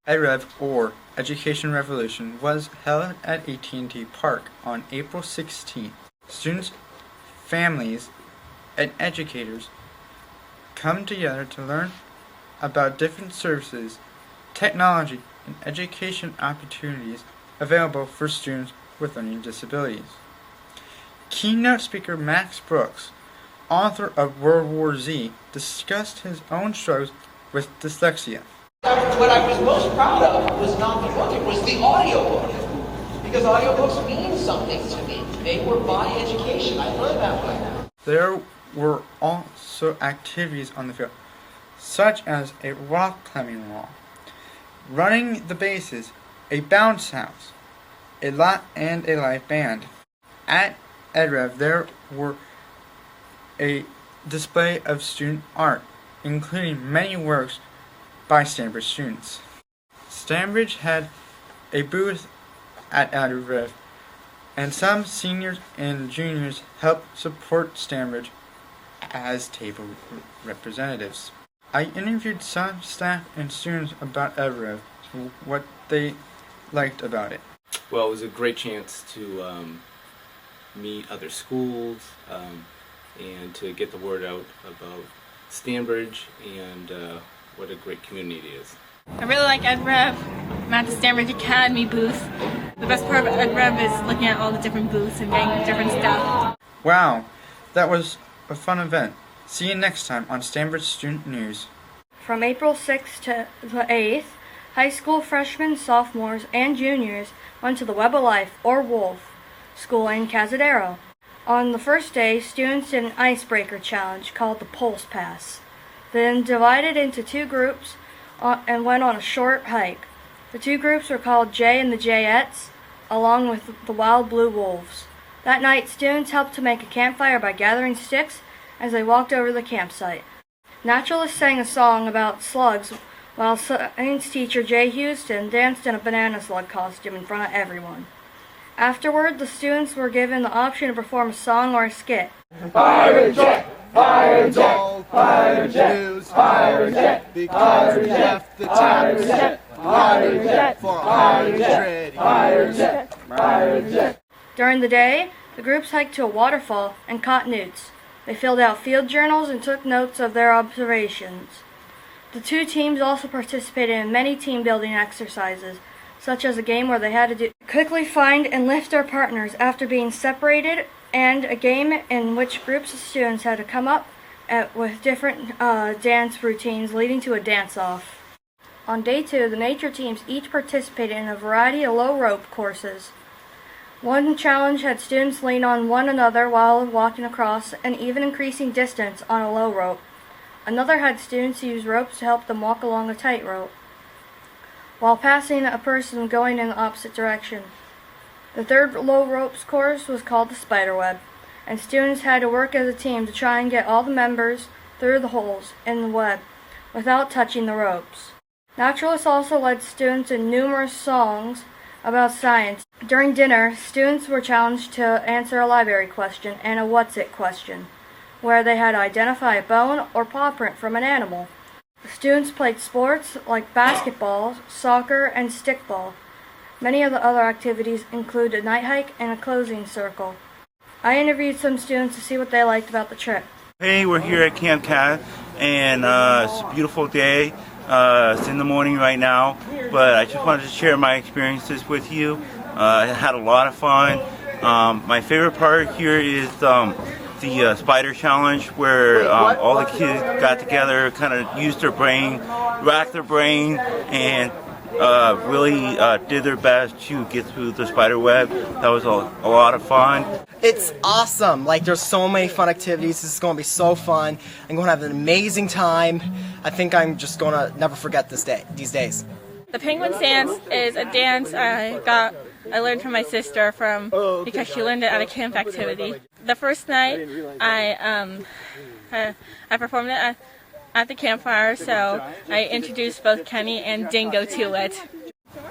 EdRev, or Education Revolution, was held at AT&T Park on April 16th. Students, families, and educators come together to learn about different services, technology, and education opportunities available for students with learning disabilities. Keynote speaker Max Brooks, author of World War Z, discussed his own struggles with dyslexia. What I was most proud of was not the book, it was the audiobook. Because audiobooks mean something to me. They were my education. I learned that way. There were also activities on the field, such as a rock climbing wall, running the bases, a bounce house, and a live band. At EdRev, there were a display of student art, including many works by Stanbridge students. Stanbridge had a booth at EdRev, and some seniors and juniors helped support Stanbridge as table representatives. I interviewed some staff and students about EdRev, what they liked about it. Well, it was a great chance to meet other schools and to get the word out about Stanbridge and what a great community it is. I really like EdRev. I'm at the Stanbridge Academy booth. The best part of EdRev is looking at all the different booths and getting different stuff. Wow, that was a fun event. See you next time on Stanbridge Student News. From April 6th to the 8th, high school freshmen, sophomores, and juniors went to the Web of Life, or WOLF, school in Cazadero. On the first day, students did an icebreaker challenge called the Pulse Pass, then divided into two groups and went on a short hike. The two groups were called Jay and the Jayettes, along with the Wild Blue Wolves. That night, students helped to make a campfire by gathering sticks as they walked over the campsite. Naturalists sang a song about slugs, while science teacher Jay Houston danced in a banana slug costume in front of everyone. Afterward, the students were given the option to perform a song or a skit. Fire jet! Fire jet! Fire jet! Fire jet! Because we left the towers. Fire jet! For our jet! Fire jet! Fire jet! During the day, the groups hiked to a waterfall and caught newts. They filled out field journals and took notes of their observations. The two teams also participated in many team-building exercises, such as a game where they had to quickly find and lift their partners after being separated, and a game in which groups of students had to come up with different dance routines leading to a dance-off. On day 2, the nature teams each participated in a variety of low rope courses. One challenge had students lean on one another while walking across and even increasing distance on a low rope. Another had students use ropes to help them walk along a tightrope while passing a person going in the opposite direction. The third low ropes course was called the spider web, and students had to work as a team to try and get all the members through the holes in the web without touching the ropes. Naturalists also led students in numerous songs about science. During dinner, students were challenged to answer a library question and a what's it question, where they had to identify a bone or paw print from an animal. The students played sports like basketball, soccer, and stickball. Many of the other activities include a night hike and a closing circle. I interviewed some students to see what they liked about the trip. Hey, we're here at Camp Cat, and it's a beautiful day. It's in the morning right now, but I just wanted to share my experiences with you. I had a lot of fun. My favorite part here is the spider challenge, where all the kids got together, kind of used their brain, racked their brain, and really did their best to get through the spider web. That was a lot of fun. It's awesome. Like, there's so many fun activities. This is going to be so fun. I'm going to have an amazing time. I think I'm just going to never forget these days. The penguin dance is a dance I learned from my sister because she learned it at a camp activity. The first night I performed it at the campfire, so I introduced both Kenny and Dingo to it.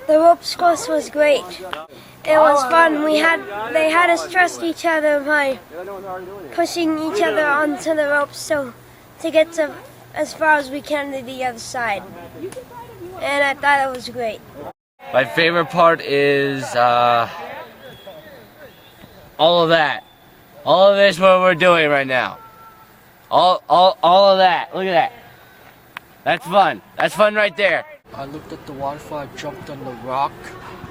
The ropes course was great. It was fun. They had us trust each other by pushing each other onto the ropes to get to as far as we can to the other side. and I thought it was great. My favorite part is all of that. All of this what we're doing right now. All of that. Look at that. That's fun. That's fun right there. I looked at the waterfall, I jumped on the rock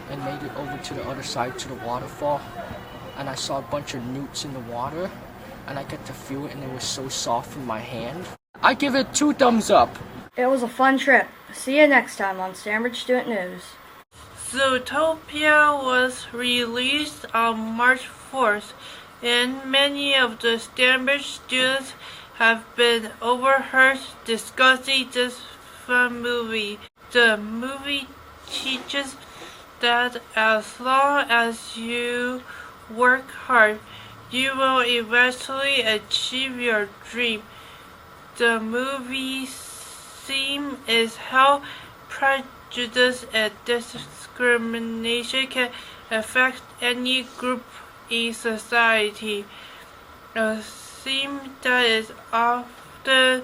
and made it over to the other side to the waterfall. And I saw a bunch of newts in the water and I got to feel it and it was so soft in my hand. I give it 2 thumbs up. It was a fun trip. See you next time on Stanbridge Student News. Zootopia was released on March 4th, and many of the Stanbridge students have been overheard discussing this fun movie. The movie teaches that as long as you work hard, you will eventually achieve your dream. The movie's theme is how prejudice and discrimination can affect any group in society. A theme that is often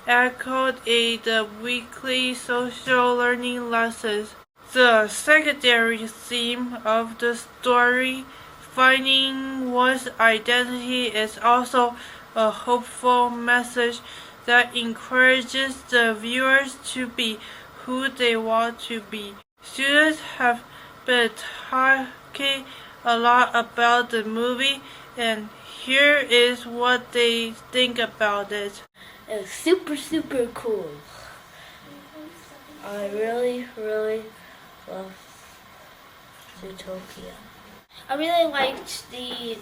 echoed in the weekly social learning lessons. The secondary theme of the story, finding one's identity, is also a hopeful message that encourages the viewers to be who they want to be. Students have been talking a lot about the movie, and here is what they think about it. It was super cool. I really love Zootopia. I really liked the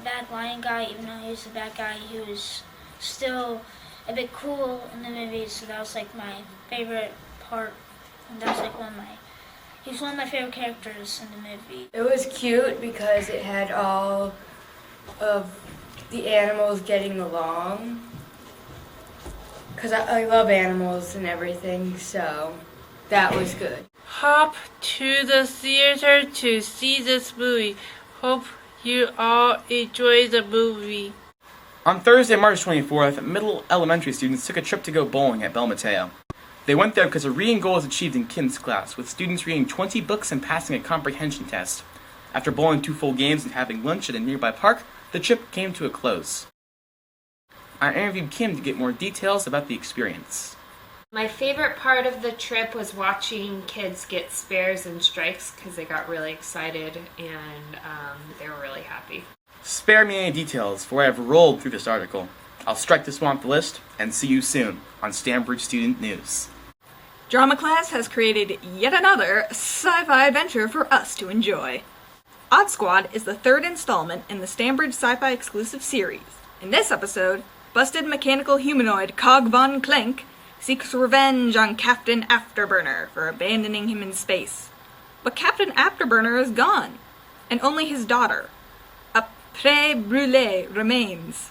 bad lion guy. Even though he was a bad guy, he was still a bit cool in the movie. So that was like my favorite part. And that was like he was one of my favorite characters in the movie. It was cute because it had all of the animals getting along. Because I love animals and everything, so that was good. Hop to the theater to see this movie. Hope you all enjoy the movie. On Thursday, March 24th, middle elementary students took a trip to go bowling at Bel Mateo. They went there because a reading goal was achieved in Kim's class, with students reading 20 books and passing a comprehension test. After bowling 2 full games and having lunch at a nearby park, the trip came to a close. I interviewed Kim to get more details about the experience. My favorite part of the trip was watching kids get spares and strikes because they got really excited and they were really happy. Spare me any details, for I have rolled through this article. I'll strike this one off the list, and see you soon on Stanbridge Student News. Drama class has created yet another sci-fi adventure for us to enjoy. Odd Squad is the 3rd installment in the Stanbridge Sci-Fi exclusive series. In this episode, busted mechanical humanoid Cog Von Clank seeks revenge on Captain Afterburner for abandoning him in space. But Captain Afterburner is gone, and only his daughter, a Pré Brûlée, remains.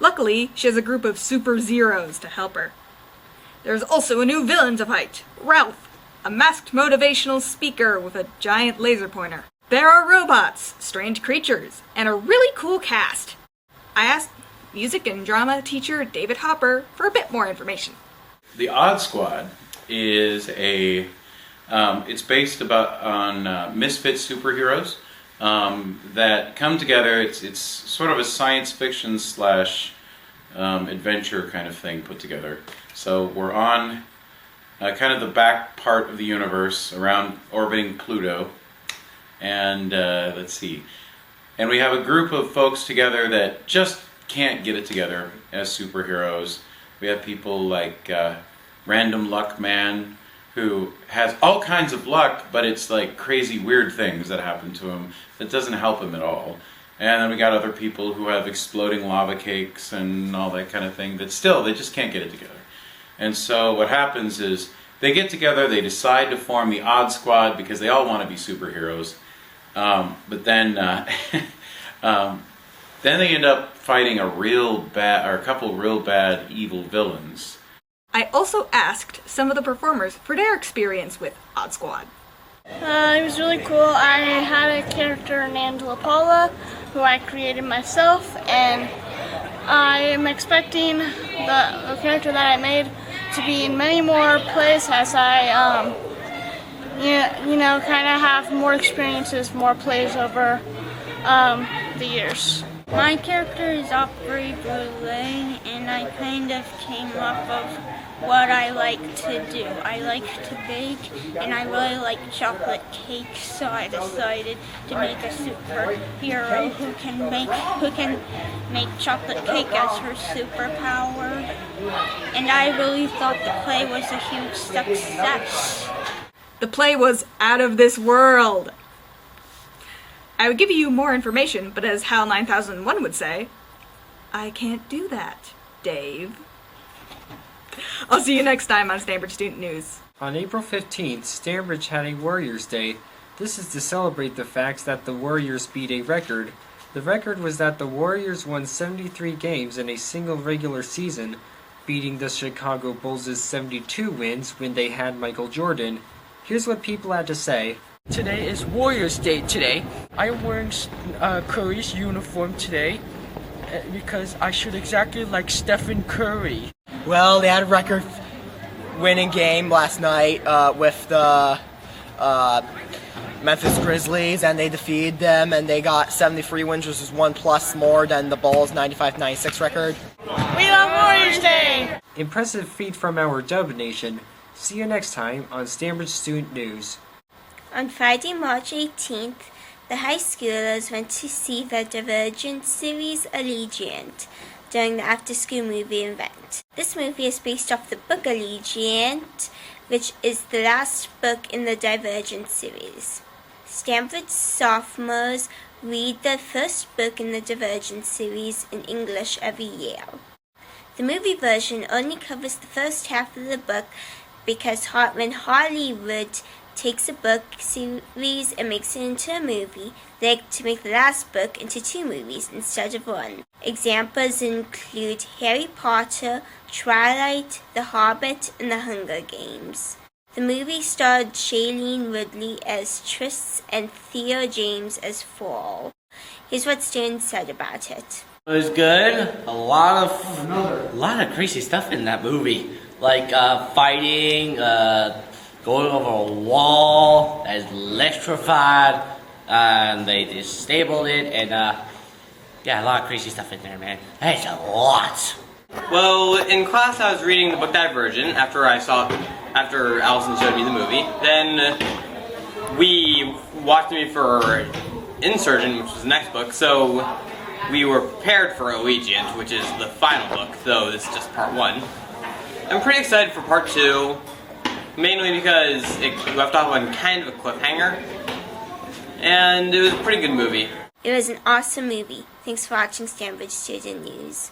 Luckily, she has a group of super zeros to help her. There's also a new villain to fight, Ralph, a masked motivational speaker with a giant laser pointer. There are robots, strange creatures, and a really cool cast. I asked music and drama teacher David Hopper for a bit more information. The Odd Squad is it's based on misfit superheroes that come together. It's sort of a science fiction / adventure kind of thing put together. So we're on kind of the back part of the universe around orbiting Pluto. And let's see. And we have a group of folks together that just can't get it together as superheroes. We have people like Random Luck Man, who has all kinds of luck, but it's like crazy weird things that happen to him that doesn't help him at all. And then we got other people who have exploding lava cakes and all that kind of thing that still, they just can't get it together. And so what happens is they get together, they decide to form the Odd Squad because they all want to be superheroes. But then they end up fighting a couple real bad evil villains. I also asked some of the performers for their experience with Odd Squad. It was really cool. I had a character named La Paula, who I created myself, and I am expecting the character that I made to be in many more plays as I, kind of have more experiences, more plays over the years. My character is Opry Brûlée, and I kind of came up of what I like to do. I like to bake, and I really like chocolate cake, so I decided to make a superhero who can make chocolate cake as her superpower. And I really thought the play was a huge success. The play was out of this world. I would give you more information, but as HAL 9001 would say, I can't do that, Dave. I'll see you next time on Stanbridge Student News. On April 15th, Stanbridge had a Warriors Day. This is to celebrate the fact that the Warriors beat a record. The record was that the Warriors won 73 games in a single regular season, beating the Chicago Bulls' 72 wins when they had Michael Jordan. Here's what people had to say. Today is Warriors Day today. I am wearing Curry's uniform today because I should exactly like Stephen Curry. Well, they had a record-winning game last night with the Memphis Grizzlies, and they defeated them, and they got 73 wins, which is 1 plus more than the Bulls' 95-96 record. We love Warriors Day! Impressive feat from our Dub Nation. See you next time on Stanbridge Student News. On Friday, March 18th, the high schoolers went to see the Divergent series Allegiant during the after-school movie event. This movie is based off the book Allegiant, which is the last book in the Divergent series. Stanbridge sophomores read the first book in the Divergent series in English every year. The movie version only covers the first half of the book because when Hollywood takes a book series and makes it into a movie, they like to make the last book into 2 movies instead of 1. Examples include Harry Potter, Twilight, The Hobbit, and The Hunger Games. The movie starred Shailene Woodley as Tris and Theo James as Fall. Here's what students said about it. It was good. A lot of crazy stuff in that movie, like fighting, going over a wall that's electrified, and they disabled it, and yeah, a lot of crazy stuff in there, man. It's a lot. Well, in class I was reading the book Divergent after Alison showed me the movie. Then we watched the movie for Insurgent, which was the next book, so we were prepared for Allegiant, which is the final book, though this is just part 1. I'm pretty excited for part 2. Mainly because it left off on kind of a cliffhanger, and it was a pretty good movie. It was an awesome movie. Thanks for watching Stanbridge Student News.